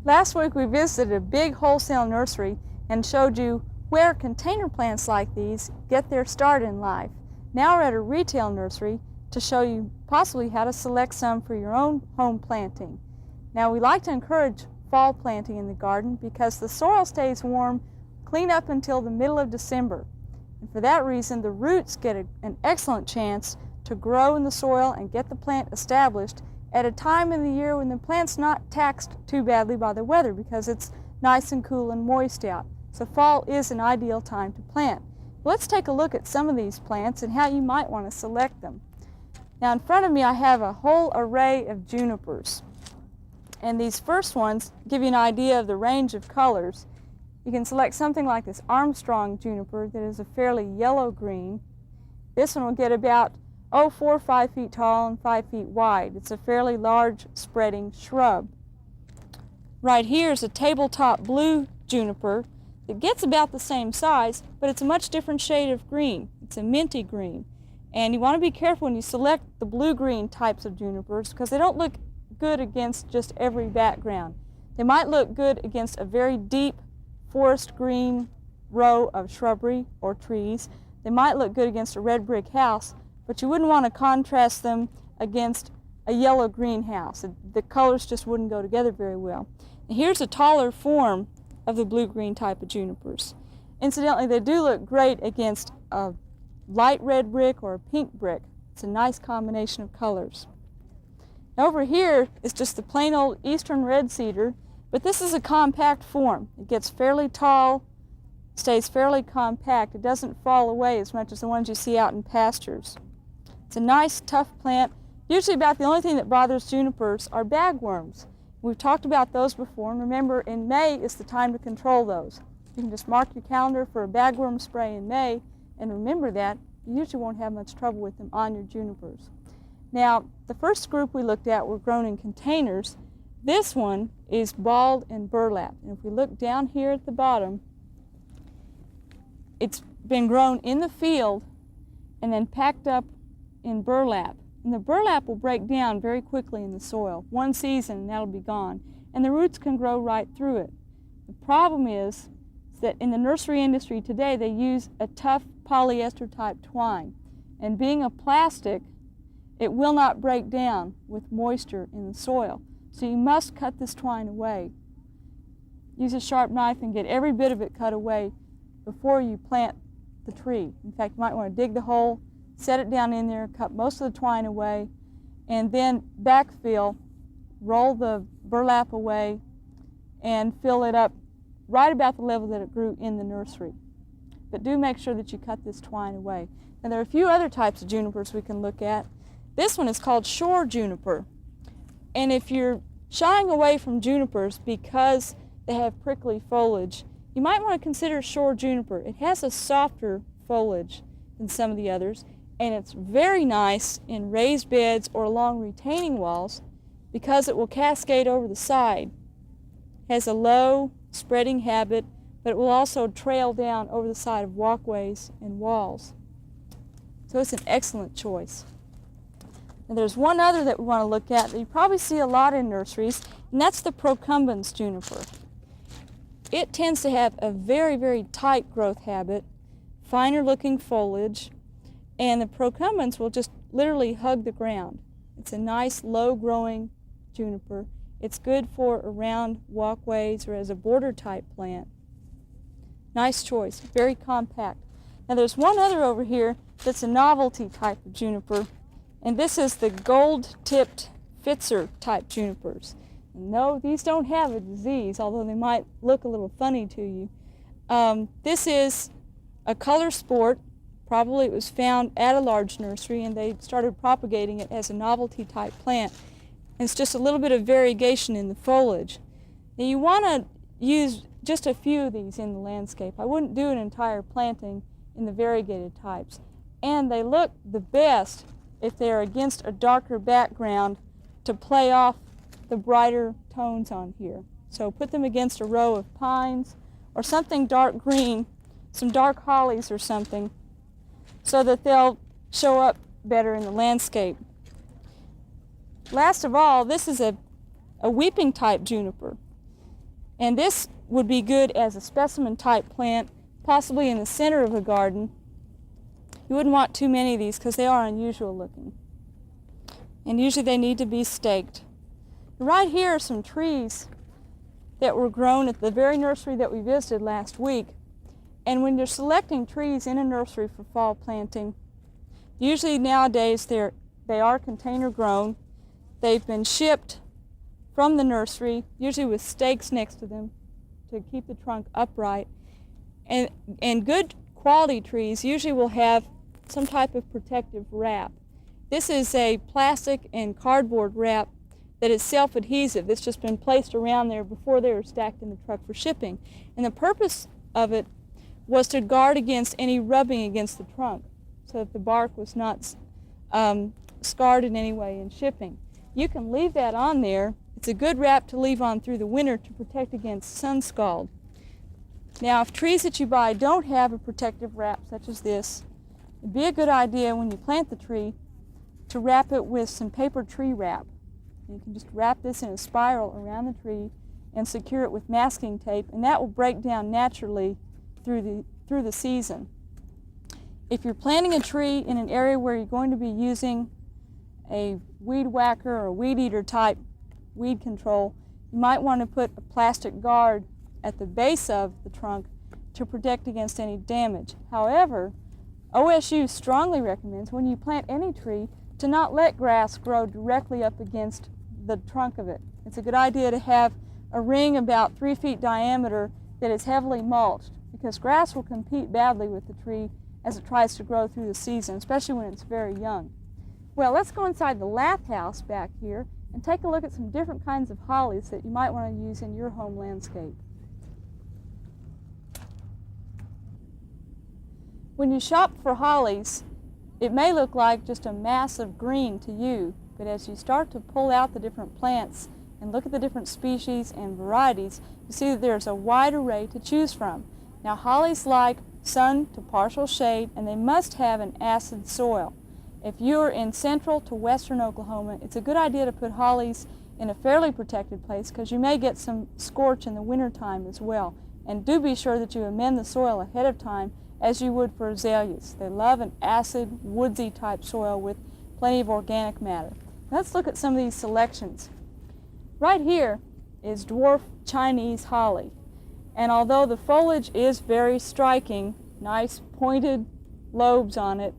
Last week we visited a big wholesale nursery and showed you where container plants like these get their start in life. Now we're at a retail nursery to show you possibly how to select some for your own home planting. Now we like to encourage fall planting in the garden because the soil stays warm clean up until the middle of December. And for that reason, the roots get an excellent chance to grow in the soil and get the plant established at a time in the year when the plant's not taxed too badly by the weather because it's nice and cool and moist out. So fall is an ideal time to plant. Let's take a look at some of these plants and how you might want to select them. Now in front of me I have a whole array of junipers. And these first ones give you an idea of the range of colors. You can select something like this Armstrong juniper that is a fairly yellow-green. This one will get about 4 or 5 feet tall and 5 feet wide. It's a fairly large spreading shrub. Right here is a tabletop blue juniper that gets about the same size, but it's a much different shade of green. It's a minty green. And you want to be careful when you select the blue-green types of junipers because they don't look good against just every background. They might look good against a very deep forest green row of shrubbery or trees. They might look good against a red brick house, but you wouldn't want to contrast them against a yellow greenhouse. The colors just wouldn't go together very well. And here's a taller form of the blue-green type of junipers. Incidentally, they do look great against a light red brick or a pink brick. It's a nice combination of colors. Now over here is just the plain old eastern red cedar, but this is a compact form. It gets fairly tall, stays fairly compact. It doesn't fall away as much as the ones you see out in pastures. It's a nice, tough plant. Usually about the only thing that bothers junipers are bagworms. We've talked about those before, and remember in May is the time to control those. You can just mark your calendar for a bagworm spray in May, and remember that. You usually won't have much trouble with them on your junipers. Now, the first group we looked at were grown in containers. This one is balled and burlap. And if we look down here at the bottom, it's been grown in the field and then packed up in burlap. And the burlap will break down very quickly in the soil. One season and that'll be gone. And the roots can grow right through it. The problem is that in the nursery industry today they use a tough polyester type twine. And being a plastic, it will not break down with moisture in the soil. So you must cut this twine away. Use a sharp knife and get every bit of it cut away before you plant the tree. In fact, you might want to dig the hole, set it down in there, cut most of the twine away, and then backfill, roll the burlap away, and fill it up right about the level that it grew in the nursery. But do make sure that you cut this twine away. And there are a few other types of junipers we can look at. This one is called shore juniper. And if you're shying away from junipers because they have prickly foliage, you might want to consider shore juniper. It has a softer foliage than some of the others, and it's very nice in raised beds or along retaining walls because it will cascade over the side. It has a low spreading habit, but it will also trail down over the side of walkways and walls. So it's an excellent choice. And there's one other that we want to look at that you probably see a lot in nurseries, and that's the procumbens juniper. It tends to have a very, very tight growth habit, finer looking foliage, and the procumbens will just literally hug the ground. It's a nice low growing juniper. It's good for around walkways or as a border type plant. Nice choice, very compact. Now there's one other over here that's a novelty type of juniper, and this is the gold-tipped Pfitzer type junipers. And no, these don't have a disease, although they might look a little funny to you. This is a color sport. Probably it was found at a large nursery, and they started propagating it as a novelty type plant. And it's just a little bit of variegation in the foliage. Now you want to use just a few of these in the landscape. I wouldn't do an entire planting in the variegated types. And they look the best if they're against a darker background to play off the brighter tones on here. So put them against a row of pines or something dark green, some dark hollies or something, so that they'll show up better in the landscape. Last of all, this is a weeping type juniper. And this would be good as a specimen type plant, possibly in the center of a garden. You wouldn't want too many of these because they are unusual looking. And usually they need to be staked. Right here are some trees that were grown at the very nursery that we visited last week. And when you're selecting trees in a nursery for fall planting, usually nowadays they are container grown. They've been shipped from the nursery, usually with stakes next to them to keep the trunk upright. And good quality trees usually will have some type of protective wrap. This is a plastic and cardboard wrap that is self-adhesive. It's just been placed around there before they were stacked in the truck for shipping. And the purpose of it was to guard against any rubbing against the trunk so that the bark was not scarred in any way in shipping. You can leave that on there. It's a good wrap to leave on through the winter to protect against sun scald. Now, if trees that you buy don't have a protective wrap such as this, it'd be a good idea when you plant the tree to wrap it with some paper tree wrap. You can just wrap this in a spiral around the tree and secure it with masking tape, and that will break down naturally through the season. If you're planting a tree in an area where you're going to be using a weed whacker or a weed eater type weed control, you might want to put a plastic guard at the base of the trunk to protect against any damage. However, OSU strongly recommends when you plant any tree to not let grass grow directly up against the trunk of it. It's a good idea to have a ring about 3 feet diameter that is heavily mulched, because grass will compete badly with the tree as it tries to grow through the season, especially when it's very young. Well, let's go inside the lath house back here and take a look at some different kinds of hollies that you might want to use in your home landscape. When you shop for hollies, it may look like just a mass of green to you, but as you start to pull out the different plants and look at the different species and varieties, you see that there's a wide array to choose from. Now, hollies like sun to partial shade, and they must have an acid soil. If you're in central to western Oklahoma, it's a good idea to put hollies in a fairly protected place because you may get some scorch in the wintertime as well. And do be sure that you amend the soil ahead of time as you would for azaleas. They love an acid, woodsy type soil with plenty of organic matter. Let's look at some of these selections. Right here is dwarf Chinese holly. And although the foliage is very striking, nice pointed lobes on it,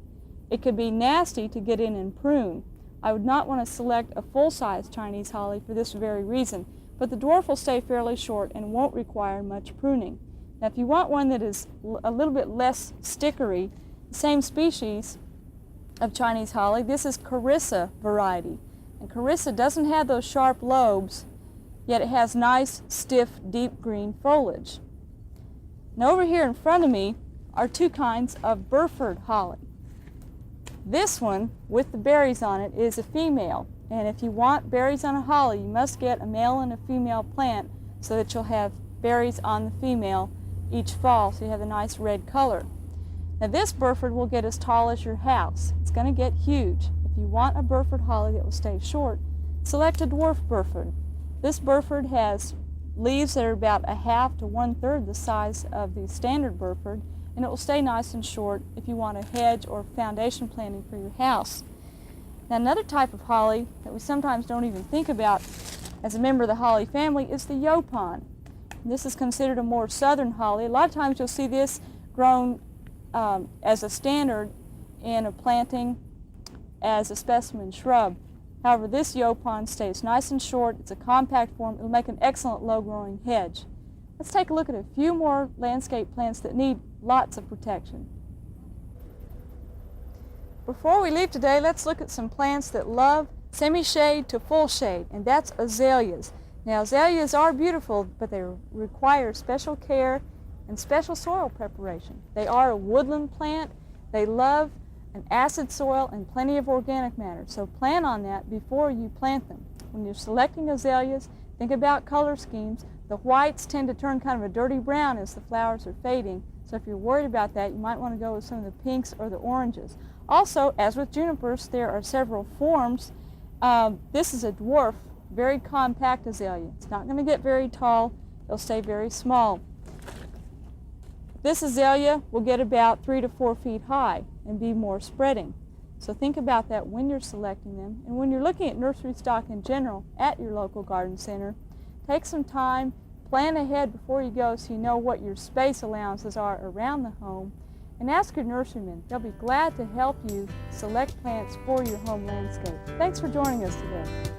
it could be nasty to get in and prune. I would not want to select a full-size Chinese holly for this very reason, but the dwarf will stay fairly short and won't require much pruning. Now, if you want one that is a little bit less stickery, the same species of Chinese holly, this is Carissa variety. And Carissa doesn't have those sharp lobes, yet it has nice, stiff, deep green foliage. Now, over here in front of me are two kinds of Burford holly. This one, with the berries on it, is a female. And if you want berries on a holly, you must get a male and a female plant so that you'll have berries on the female each fall, so you have a nice red color. Now, this Burford will get as tall as your house. It's going to get huge. If you want a Burford holly that will stay short, select a dwarf Burford. This Burford has leaves that are about a half to 1/3 the size of the standard Burford, and it will stay nice and short if you want a hedge or foundation planting for your house. Now, another type of holly that we sometimes don't even think about as a member of the holly family is the yopon. This is considered a more southern holly. A lot of times you'll see this grown as a standard in a planting as a specimen shrub. However, this yopon stays nice and short. It's a compact form. It'll make an excellent low-growing hedge. Let's take a look at a few more landscape plants that need lots of protection. Before we leave today, let's look at some plants that love semi-shade to full shade, and that's azaleas. Now, azaleas are beautiful, but they require special care and special soil preparation. They are a woodland plant. They love an acid soil and plenty of organic matter, so plan on that before you plant them. When you're selecting azaleas, think about color schemes. The whites tend to turn kind of a dirty brown as the flowers are fading, so if you're worried about that, you might want to go with some of the pinks or the oranges. Also, as with junipers, there are several forms. This is a dwarf, very compact azalea. It's not going to get very tall. They'll stay very small. This azalea will get about 3 to 4 feet high and be more spreading. So think about that when you're selecting them. And when you're looking at nursery stock in general at your local garden center, take some time, plan ahead before you go so you know what your space allowances are around the home, and ask your nurseryman. They'll be glad to help you select plants for your home landscape. Thanks for joining us today.